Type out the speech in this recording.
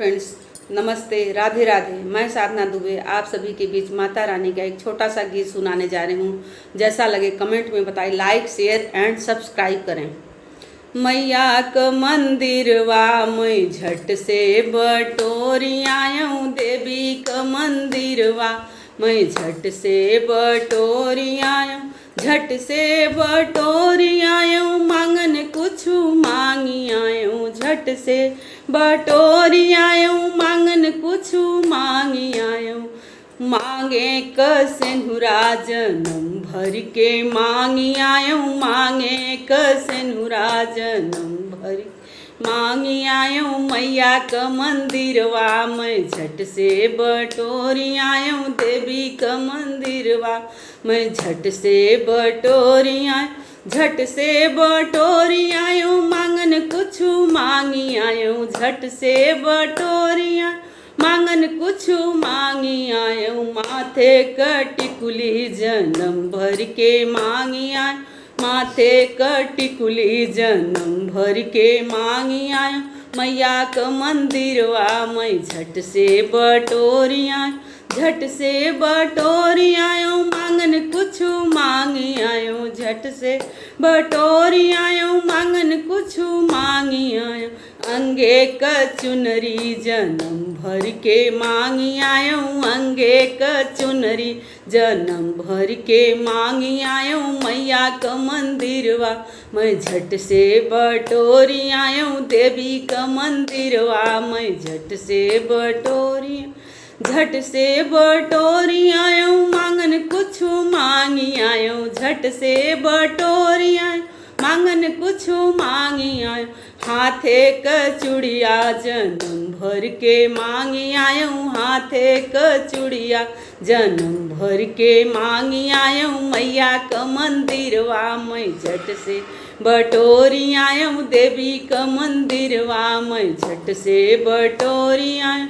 Friends, नमस्ते, राधे राधे। मैं साधना दुबे आप सभी के बीच माता रानी का एक छोटा सा गीत सुनाने जा रही हूँ। जैसा लगे कमेंट में बताएं, लाइक शेयर एंड सब्सक्राइब करें। मैया क मंदिरवा मैं झट से बटोरी आयूँ, देवी क मंदिरवा मैं झट से बटोरी आयूँ, झट से बटोरी आयूँ, मांगन कुछु मांगी आयूँ, झट से बटोरी आयूँ, मांगन कुछु मांगी आयूँ। मांगे क सिंधुरा जनम भर के मांगी आयूँ, मांगे क सिंधुरा जनम भर मांगी आयूँ। मैया क मंदिरवा मैं झट से बटोरी आयूँ, देवी क मंदिरवा मैं झट से बटोरी आयूँ, झट से बटोरी आयूँ, मांगन कुछु मांगी आयूँ, झट से बटोरी आयूँ, मांगन कुछु मांगी आयूँ। माथे क टिकुली जनम भर के मांगी आयूँ, माथे क टिकुली जनम भर के मांगी आयूँ। मैया क मंदिरवा मैं झट से बटोरी आयूँ, झट से बटोरी आयूँ, मांगन कुछु मांगी आयूँ, झट से बटोरी आयूँ, मांगन कुछु मांगी आयूँ। अंगे क चुनरी जनम भर के मांगी आयूँ, अंगे क चुनरी जनम भर के मांगी आयूँ। मैया क मंदिरवा मैं झट से बटोरी आयूँ, देवी क मंदिरवा मैं झट से बटोरी, झट से बटोरी आयूँ, मांगन कुछु मांगी आयूँ, झट से बटोरी आयूँ, मांगन कुछु मांगी आयूँ। हाथे क चूड़िया जनम भर के मांगी आयूँ, हाथे क चूड़िया जनम भर के मांगी आयूँ। मैया क मंदिरवा मैं झट से बटोरी आयूँ, देवी क मंदिरवा मैं झट से बटोरी आयूँ।